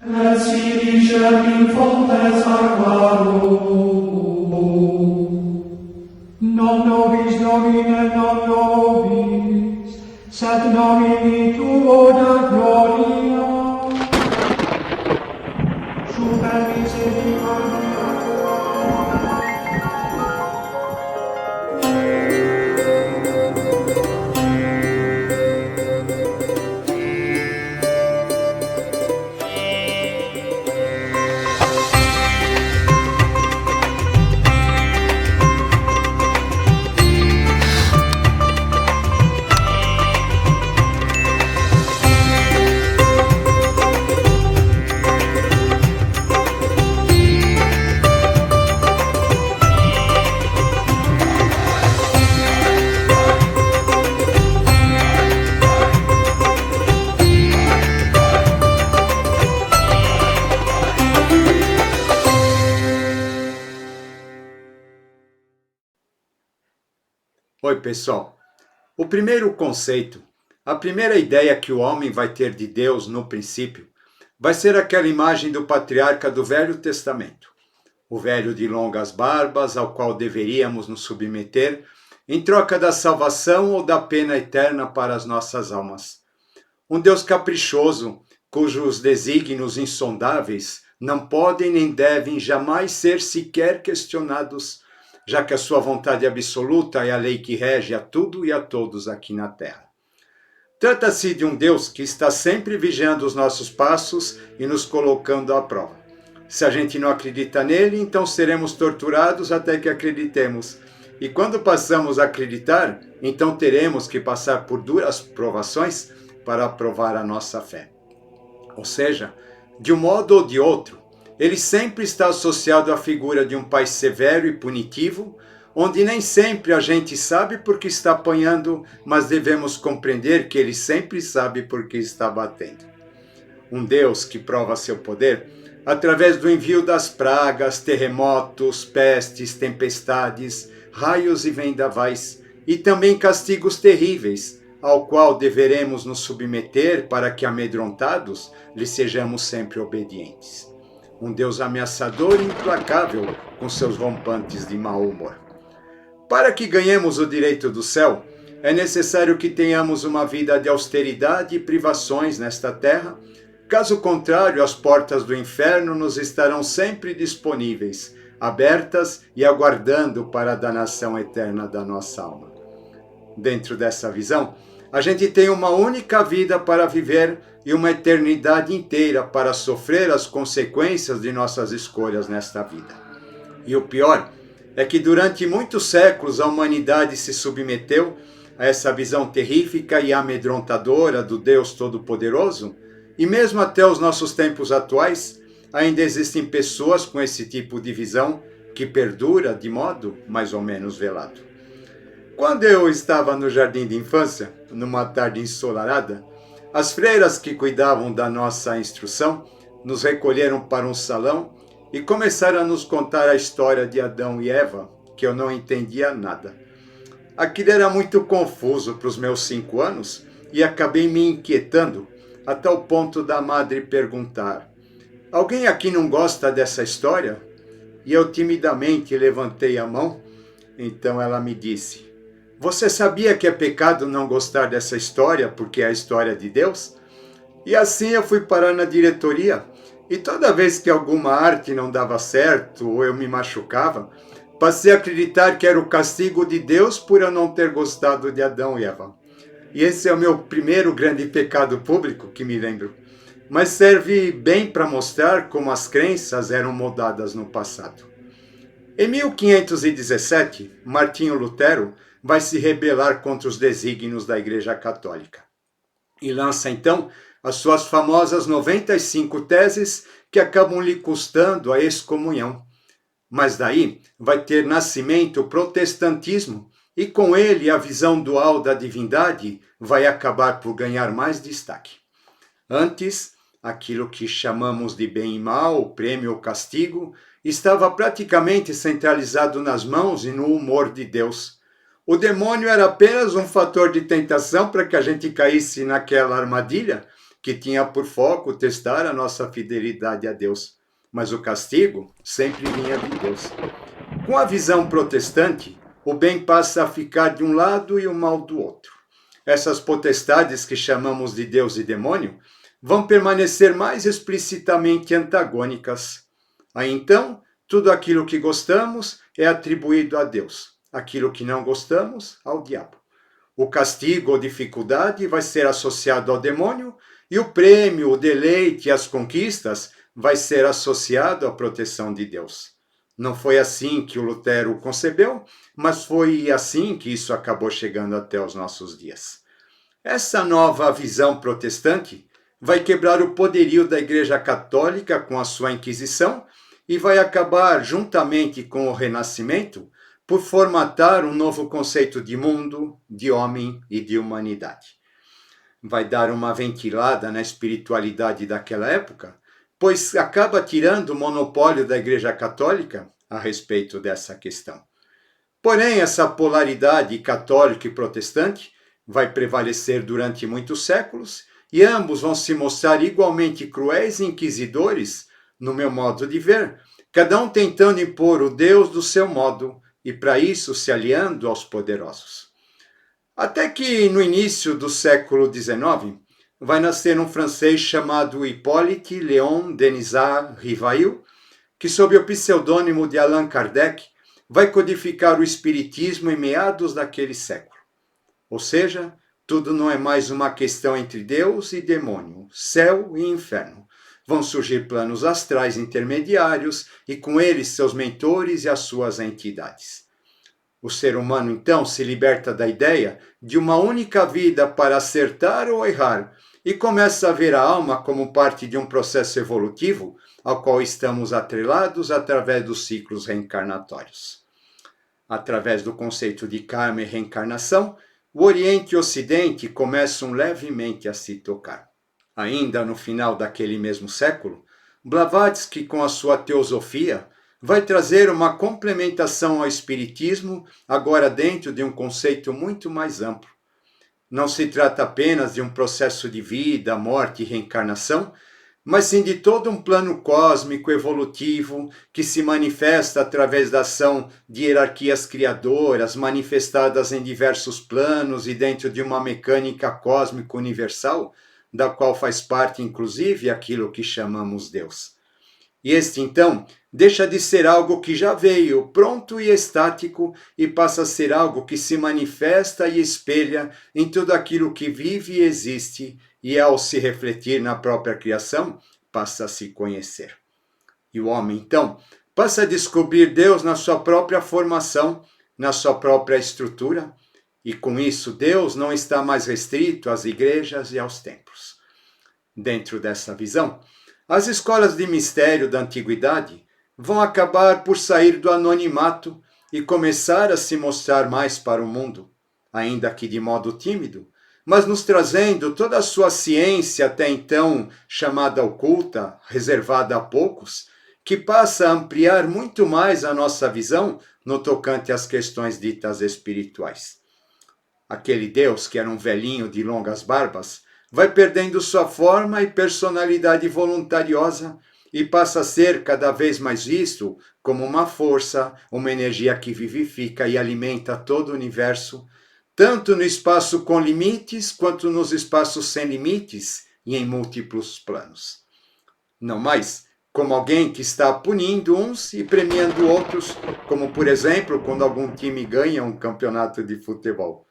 et sidicem in fontes aquarum. Non nobis Domine, non nobis, sed nomini tuo da gloria. Super misericordia tua. Oi, pessoal. O primeiro conceito, a primeira ideia que o homem vai ter de Deus no princípio, vai ser aquela imagem do patriarca do Velho Testamento, o velho de longas barbas ao qual deveríamos nos submeter em troca da salvação ou da pena eterna para as nossas almas. Um Deus caprichoso, cujos desígnios insondáveis não podem nem devem jamais ser sequer questionados, já que a sua vontade absoluta é a lei que rege a tudo e a todos aqui na Terra. Trata-se de um Deus que está sempre vigiando os nossos passos e nos colocando à prova. Se a gente não acredita nele, então seremos torturados até que acreditemos. E quando passamos a acreditar, então teremos que passar por duras provações para provar a nossa fé. Ou seja, de um modo ou de outro, ele sempre está associado à figura de um pai severo e punitivo, onde nem sempre a gente sabe porque está apanhando, mas devemos compreender que ele sempre sabe porque está batendo. Um Deus que prova seu poder através do envio das pragas, terremotos, pestes, tempestades, raios e vendavais, e também castigos terríveis, ao qual deveremos nos submeter para que, amedrontados, lhe sejamos sempre obedientes. Um Deus ameaçador e implacável com seus rompantes de mau humor. Para que ganhemos o direito do céu, é necessário que tenhamos uma vida de austeridade e privações nesta terra. Caso contrário, as portas do inferno nos estarão sempre disponíveis, abertas e aguardando para a danação eterna da nossa alma. Dentro dessa visão, a gente tem uma única vida para viver e uma eternidade inteira para sofrer as consequências de nossas escolhas nesta vida. E o pior é que durante muitos séculos a humanidade se submeteu a essa visão terrífica e amedrontadora do Deus Todo-Poderoso, e mesmo até os nossos tempos atuais, ainda existem pessoas com esse tipo de visão que perdura de modo mais ou menos velado. Quando eu estava no jardim de infância, numa tarde ensolarada, as freiras que cuidavam da nossa instrução nos recolheram para um salão e começaram a nos contar a história de Adão e Eva, que eu não entendia nada. Aquilo era muito confuso para os meus 5 anos e acabei me inquietando a tal ponto da madre perguntar: "Alguém aqui não gosta dessa história?" E eu timidamente levantei a mão. Então ela me disse: "Você sabia que é pecado não gostar dessa história porque é a história de Deus?" E assim eu fui parar na diretoria, e toda vez que alguma arte não dava certo ou eu me machucava, passei a acreditar que era o castigo de Deus por eu não ter gostado de Adão e Eva. E esse é o meu primeiro grande pecado público que me lembro, mas serve bem para mostrar como as crenças eram moldadas no passado. Em 1517, Martinho Lutero vai se rebelar contra os desígnios da Igreja Católica e lança então as suas famosas 95 teses que acabam lhe custando a excomunhão. Mas daí vai ter nascimento o protestantismo e com ele a visão dual da divindade vai acabar por ganhar mais destaque. Antes, aquilo que chamamos de bem e mal, prêmio ou castigo, estava praticamente centralizado nas mãos e no humor de Deus. O demônio era apenas um fator de tentação para que a gente caísse naquela armadilha, que tinha por foco testar a nossa fidelidade a Deus, mas o castigo sempre vinha de Deus. Com a visão protestante, o bem passa a ficar de um lado e o mal do outro. Essas potestades que chamamos de Deus e demônio vão permanecer mais explicitamente antagônicas. Aí então, tudo aquilo que gostamos é atribuído a Deus, aquilo que não gostamos, ao diabo. O castigo ou dificuldade vai ser associado ao demônio e o prêmio, o deleite e as conquistas vai ser associado à proteção de Deus. Não foi assim que o Lutero concebeu, mas foi assim que isso acabou chegando até os nossos dias. Essa nova visão protestante vai quebrar o poderio da Igreja Católica com a sua Inquisição e vai acabar, juntamente com o Renascimento, por formatar um novo conceito de mundo, de homem e de humanidade. Vai dar uma ventilada na espiritualidade daquela época, pois acaba tirando o monopólio da Igreja Católica a respeito dessa questão. Porém, essa polaridade católica e protestante vai prevalecer durante muitos séculos e ambos vão se mostrar igualmente cruéis e inquisidores, no meu modo de ver, cada um tentando impor o Deus do seu modo e, para isso, se aliando aos poderosos. Até que, no início do século XIX, vai nascer um francês chamado Hippolyte Léon Denisard Rivail, que, sob o pseudônimo de Allan Kardec, vai codificar o espiritismo em meados daquele século. Ou seja, tudo não é mais uma questão entre Deus e demônio, céu e inferno. Vão surgir planos astrais intermediários e com eles seus mentores e as suas entidades. O ser humano, então, se liberta da ideia de uma única vida para acertar ou errar e começa a ver a alma como parte de um processo evolutivo ao qual estamos atrelados através dos ciclos reencarnatórios. Através do conceito de karma e reencarnação, o Oriente e o Ocidente começam levemente a se tocar. Ainda no final daquele mesmo século, Blavatsky, com a sua teosofia, vai trazer uma complementação ao espiritismo, agora dentro de um conceito muito mais amplo. Não se trata apenas de um processo de vida, morte e reencarnação, mas sim de todo um plano cósmico evolutivo que se manifesta através da ação de hierarquias criadoras, manifestadas em diversos planos e dentro de uma mecânica cósmica universal, da qual faz parte, inclusive, aquilo que chamamos Deus. E este, então, deixa de ser algo que já veio pronto e estático e passa a ser algo que se manifesta e espelha em tudo aquilo que vive e existe, e ao se refletir na própria criação, passa a se conhecer. E o homem, então, passa a descobrir Deus na sua própria formação, na sua própria estrutura, e com isso Deus não está mais restrito às igrejas e aos templos. Dentro dessa visão, as escolas de mistério da antiguidade vão acabar por sair do anonimato e começar a se mostrar mais para o mundo, ainda que de modo tímido, mas nos trazendo toda a sua ciência até então chamada oculta, reservada a poucos, que passa a ampliar muito mais a nossa visão no tocante às questões ditas espirituais. Aquele Deus que era um velhinho de longas barbas vai perdendo sua forma e personalidade voluntariosa e passa a ser cada vez mais visto como uma força, uma energia que vivifica e alimenta todo o universo, tanto no espaço com limites quanto nos espaços sem limites e em múltiplos planos. Não mais como alguém que está punindo uns e premiando outros, como por exemplo quando algum time ganha um campeonato de futebol.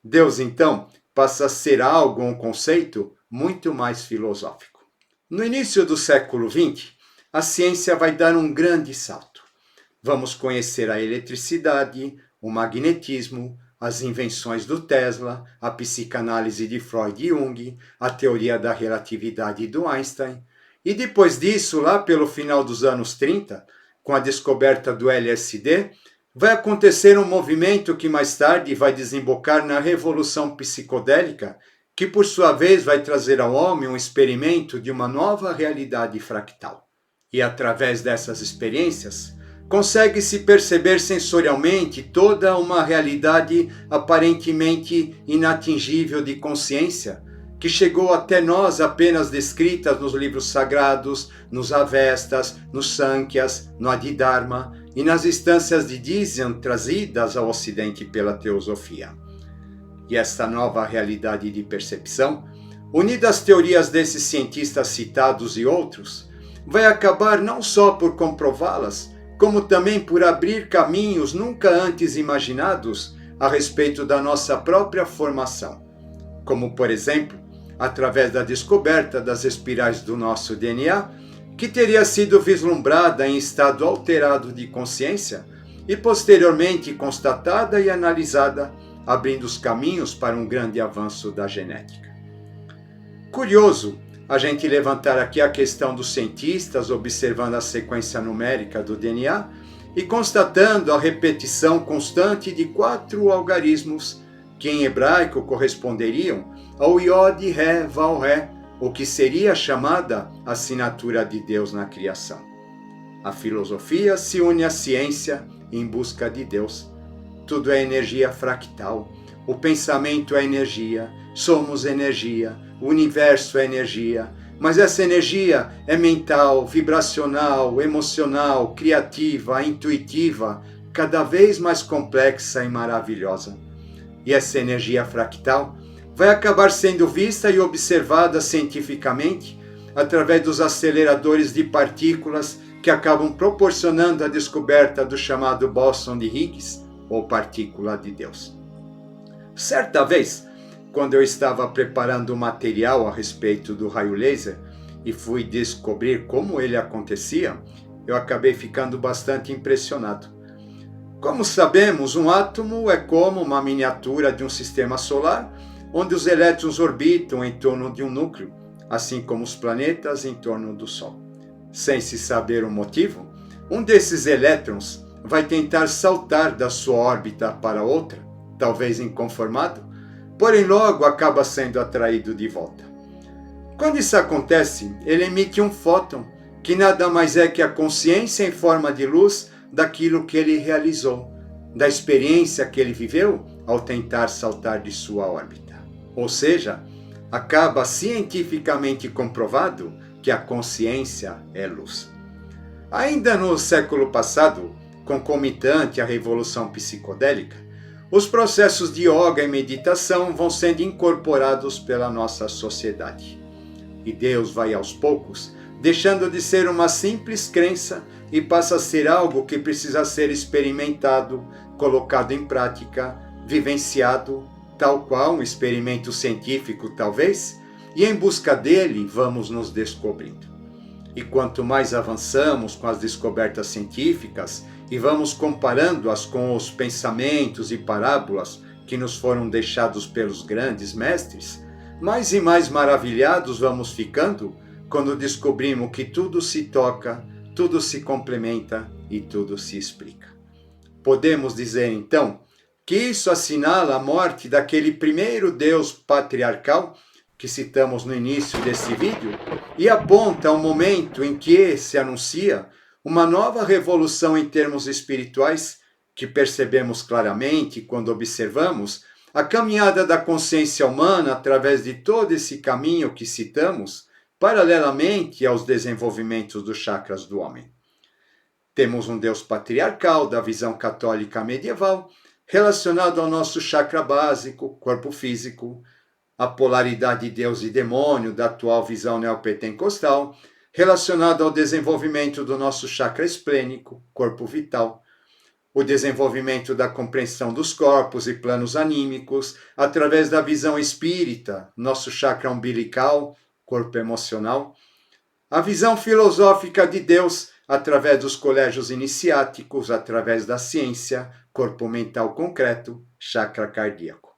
Deus, então, passa a ser algo, um conceito muito mais filosófico. No início do século XX, a ciência vai dar um grande salto. Vamos conhecer a eletricidade, o magnetismo, as invenções do Tesla, a psicanálise de Freud e Jung, a teoria da relatividade do Einstein. E depois disso, lá pelo final dos anos 30, com a descoberta do LSD, vai acontecer um movimento que mais tarde vai desembocar na revolução psicodélica, que por sua vez vai trazer ao homem um experimento de uma nova realidade fractal. E através dessas experiências, consegue-se perceber sensorialmente toda uma realidade aparentemente inatingível de consciência, que chegou até nós apenas descritas nos livros sagrados, nos Avestas, nos Sankhya's, no Adidharma e nas instâncias de Dzyan trazidas ao Ocidente pela teosofia. E esta nova realidade de percepção, unida às teorias desses cientistas citados e outros, vai acabar não só por comprová-las, como também por abrir caminhos nunca antes imaginados a respeito da nossa própria formação, como, por exemplo, através da descoberta das espirais do nosso DNA, que teria sido vislumbrada em estado alterado de consciência e posteriormente constatada e analisada, abrindo os caminhos para um grande avanço da genética. Curioso a gente levantar aqui a questão dos cientistas observando a sequência numérica do DNA e constatando a repetição constante de 4 algarismos que em hebraico corresponderiam ao Yod, Ré, Val, Ré, o que seria chamada assinatura de Deus na criação. A filosofia se une à ciência em busca de Deus. Tudo é energia fractal. O pensamento é energia, somos energia, o universo é energia, mas essa energia é mental, vibracional, emocional, criativa, intuitiva, cada vez mais complexa e maravilhosa. E essa energia fractal vai acabar sendo vista e observada cientificamente através dos aceleradores de partículas que acabam proporcionando a descoberta do chamado bóson de Higgs, ou partícula de Deus. Certa vez, quando eu estava preparando o material a respeito do raio laser e fui descobrir como ele acontecia, eu acabei ficando bastante impressionado. Como sabemos, um átomo é como uma miniatura de um sistema solar, onde os elétrons orbitam em torno de um núcleo, assim como os planetas em torno do Sol. Sem se saber o motivo, um desses elétrons vai tentar saltar da sua órbita para outra, talvez inconformado, porém logo acaba sendo atraído de volta. Quando isso acontece, ele emite um fóton, que nada mais é que a consciência em forma de luz daquilo que ele realizou, da experiência que ele viveu ao tentar saltar de sua órbita. Ou seja, acaba cientificamente comprovado que a consciência é luz. Ainda no século passado, concomitante à revolução psicodélica, os processos de yoga e meditação vão sendo incorporados pela nossa sociedade. E Deus vai aos poucos deixando de ser uma simples crença e passa a ser algo que precisa ser experimentado, colocado em prática, vivenciado, tal qual um experimento científico talvez, e em busca dele vamos nos descobrindo. E quanto mais avançamos com as descobertas científicas e vamos comparando-as com os pensamentos e parábolas que nos foram deixados pelos grandes mestres, mais e mais maravilhados vamos ficando quando descobrimos que tudo se toca, tudo se complementa e tudo se explica. Podemos dizer então que isso assinala a morte daquele primeiro Deus patriarcal que citamos no início desse vídeo e aponta ao momento em que se anuncia uma nova revolução em termos espirituais que percebemos claramente quando observamos a caminhada da consciência humana através de todo esse caminho que citamos, paralelamente aos desenvolvimentos dos chakras do homem. Temos um Deus patriarcal da visão católica medieval, relacionado ao nosso chakra básico, corpo físico, a polaridade Deus e demônio da atual visão neopentecostal, relacionado ao desenvolvimento do nosso chakra esplênico, corpo vital, o desenvolvimento da compreensão dos corpos e planos anímicos através da visão espírita, nosso chakra umbilical, corpo emocional, a visão filosófica de Deus através dos colégios iniciáticos, através da ciência, corpo mental concreto, chakra cardíaco.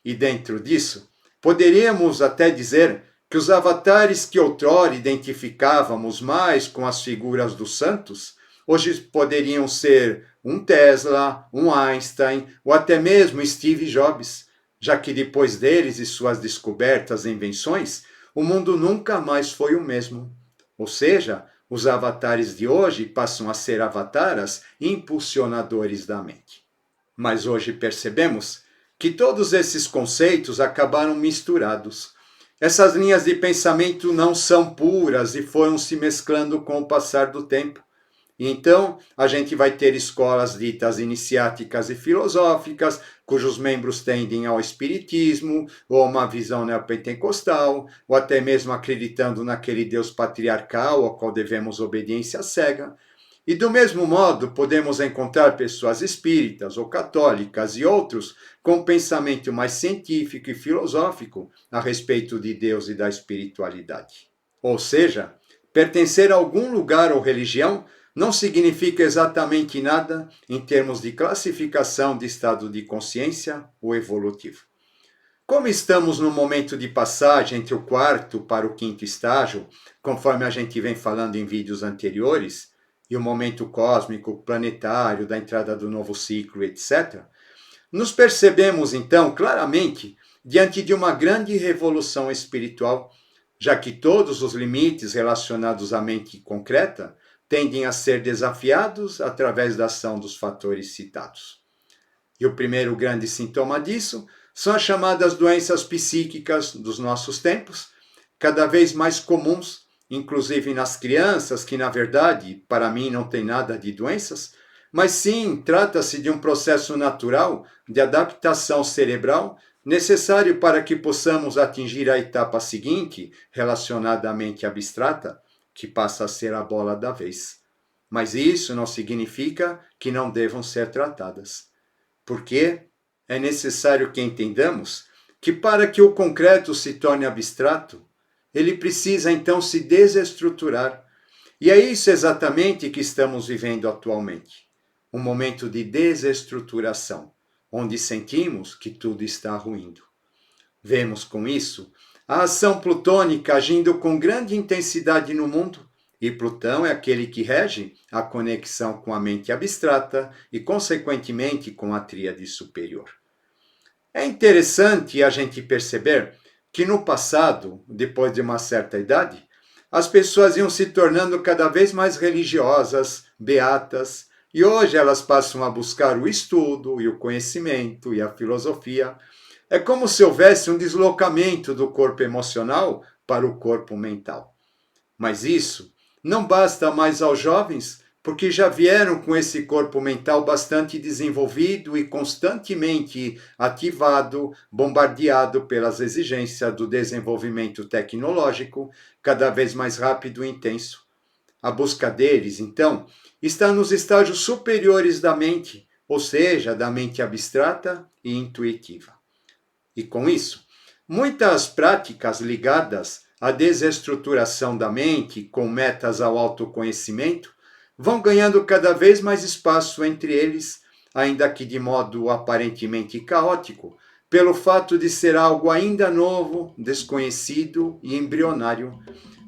E dentro disso, poderíamos até dizer que os avatares que outrora identificávamos mais com as figuras dos santos, hoje poderiam ser um Tesla, um Einstein ou até mesmo Steve Jobs, já que depois deles e suas descobertas e invenções, o mundo nunca mais foi o mesmo. Ou seja, os avatares de hoje passam a ser avataras impulsionadores da mente. Mas hoje percebemos que todos esses conceitos acabaram misturados Essas linhas de pensamento não são puras e foram se mesclando com o passar do tempo. E então, a gente vai ter escolas ditas iniciáticas e filosóficas, cujos membros tendem ao espiritismo, ou a uma visão neopentecostal, ou até mesmo acreditando naquele Deus patriarcal ao qual devemos obediência cega. E do mesmo modo, podemos encontrar pessoas espíritas ou católicas e outros com pensamento mais científico e filosófico a respeito de Deus e da espiritualidade. Ou seja, pertencer a algum lugar ou religião não significa exatamente nada em termos de classificação de estado de consciência ou evolutivo. Como estamos no momento de passagem entre o quarto para o quinto estágio, conforme a gente vem falando em vídeos anteriores, e o momento cósmico, planetário, da entrada do novo ciclo, etc., nos percebemos então claramente diante de uma grande revolução espiritual, já que todos os limites relacionados à mente concreta tendem a ser desafiados através da ação dos fatores citados. E o primeiro grande sintoma disso são as chamadas doenças psíquicas dos nossos tempos, cada vez mais comuns, inclusive nas crianças, que na verdade, para mim, não tem nada de doenças, mas sim trata-se de um processo natural de adaptação cerebral necessário para que possamos atingir a etapa seguinte, relacionada à mente abstrata, que passa a ser a bola da vez. Mas isso não significa que não devam ser tratadas. Porque é necessário que entendamos que para que o concreto se torne abstrato, ele precisa então se desestruturar. E é isso exatamente que estamos vivendo atualmente. Um momento de desestruturação, onde sentimos que tudo está ruindo. Vemos com isso a ação plutônica agindo com grande intensidade no mundo, e Plutão é aquele que rege a conexão com a mente abstrata e, consequentemente, com a tríade superior. É interessante a gente perceber que no passado, depois de uma certa idade, as pessoas iam se tornando cada vez mais religiosas, beatas, e hoje elas passam a buscar o estudo e o conhecimento e a filosofia. É como se houvesse um deslocamento do corpo emocional para o corpo mental. Mas isso não basta mais aos jovens, porque já vieram com esse corpo mental bastante desenvolvido e constantemente ativado, bombardeado pelas exigências do desenvolvimento tecnológico, cada vez mais rápido e intenso. A busca deles, então, está nos estágios superiores da mente, ou seja, da mente abstrata e intuitiva. E com isso, muitas práticas ligadas à desestruturação da mente, com metas ao autoconhecimento, vão ganhando cada vez mais espaço entre eles, ainda que de modo aparentemente caótico, pelo fato de ser algo ainda novo, desconhecido e embrionário,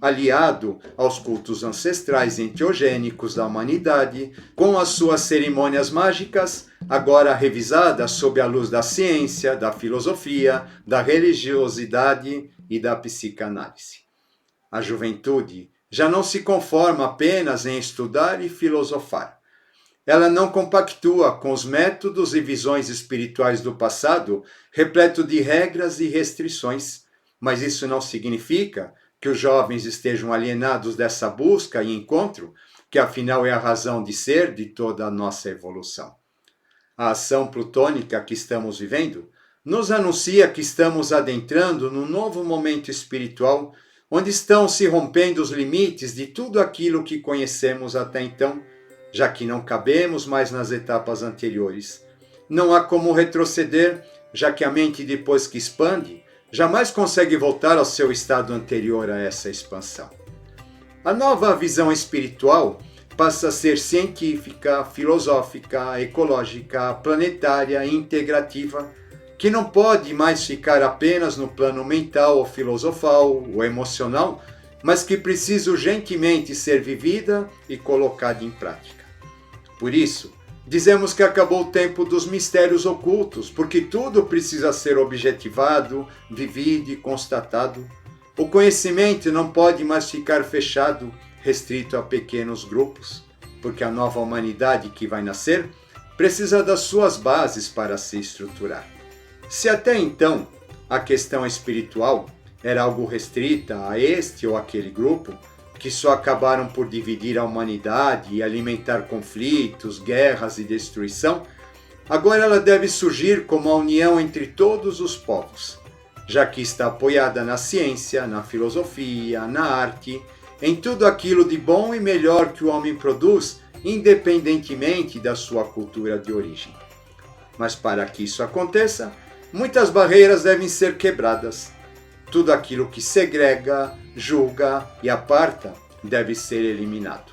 aliado aos cultos ancestrais enteogênicos da humanidade, com as suas cerimônias mágicas, agora revisadas sob a luz da ciência, da filosofia, da religiosidade e da psicanálise. A juventude já não se conforma apenas em estudar e filosofar. Ela não compactua com os métodos e visões espirituais do passado, repleto de regras e restrições, mas isso não significa que os jovens estejam alienados dessa busca e encontro, que afinal é a razão de ser de toda a nossa evolução. A ação plutônica que estamos vivendo nos anuncia que estamos adentrando num novo momento espiritual, onde estão se rompendo os limites de tudo aquilo que conhecemos até então, já que não cabemos mais nas etapas anteriores. Não há como retroceder, já que a mente, depois que expande, jamais consegue voltar ao seu estado anterior a essa expansão. A nova visão espiritual passa a ser científica, filosófica, ecológica, planetária e integrativa, que não pode mais ficar apenas no plano mental ou filosofal ou emocional, mas que precisa urgentemente ser vivida e colocada em prática. Por isso, dizemos que acabou o tempo dos mistérios ocultos, porque tudo precisa ser objetivado, vivido e constatado. O conhecimento não pode mais ficar fechado, restrito a pequenos grupos, porque a nova humanidade que vai nascer precisa das suas bases para se estruturar. Se até então a questão espiritual era algo restrita a este ou aquele grupo, que só acabaram por dividir a humanidade e alimentar conflitos, guerras e destruição, agora ela deve surgir como a união entre todos os povos, já que está apoiada na ciência, na filosofia, na arte, em tudo aquilo de bom e melhor que o homem produz, independentemente da sua cultura de origem. Mas para que isso aconteça, muitas barreiras devem ser quebradas. Tudo aquilo que segrega, julga e aparta deve ser eliminado,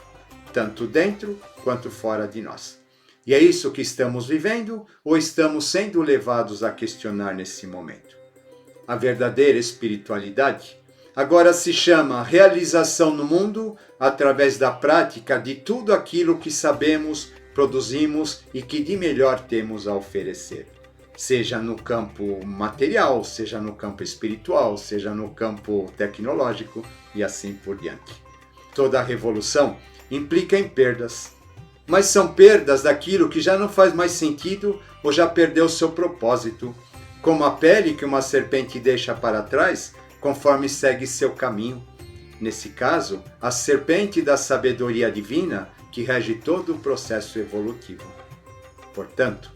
tanto dentro quanto fora de nós. E é isso que estamos vivendo ou estamos sendo levados a questionar nesse momento. A verdadeira espiritualidade agora se chama realização no mundo através da prática de tudo aquilo que sabemos, produzimos e que de melhor temos a oferecer. Seja no campo material, seja no campo espiritual, seja no campo tecnológico e assim por diante. Toda revolução implica em perdas, mas são perdas daquilo que já não faz mais sentido ou já perdeu seu propósito, como a pele que uma serpente deixa para trás conforme segue seu caminho. Nesse caso, a serpente da sabedoria divina que rege todo o processo evolutivo. Portanto,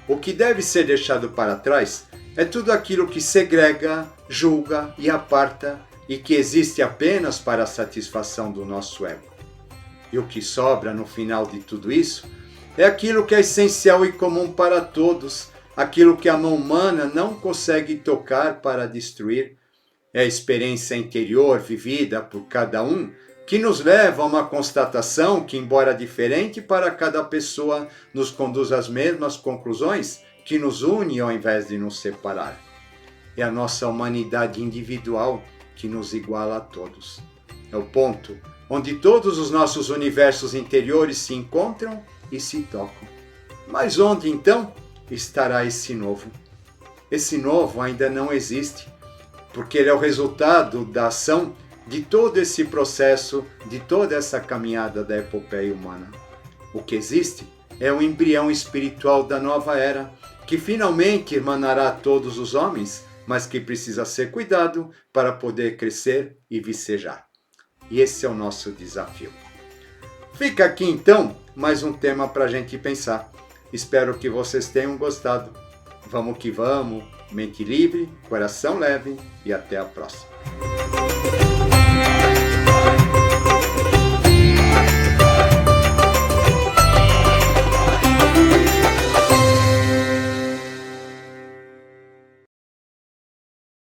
o que deve ser deixado para trás é tudo aquilo que segrega, julga e aparta e que existe apenas para a satisfação do nosso ego. E o que sobra no final de tudo isso é aquilo que é essencial e comum para todos, aquilo que a mão humana não consegue tocar para destruir. É a experiência interior vivida por cada um que nos leva a uma constatação que, embora diferente para cada pessoa, nos conduz às mesmas conclusões que nos une ao invés de nos separar. É a nossa humanidade individual que nos iguala a todos. É o ponto onde todos os nossos universos interiores se encontram e se tocam. Mas onde, então, estará esse novo? Esse novo ainda não existe, porque ele é o resultado da ação de todo esse processo, de toda essa caminhada da epopeia humana. O que existe é o embrião espiritual da nova era, que finalmente emanará a todos os homens, mas que precisa ser cuidado para poder crescer e vicejar. E esse é o nosso desafio. Fica aqui então mais um tema para a gente pensar. Espero que vocês tenham gostado. Vamos que vamos, mente livre, coração leve e até a próxima.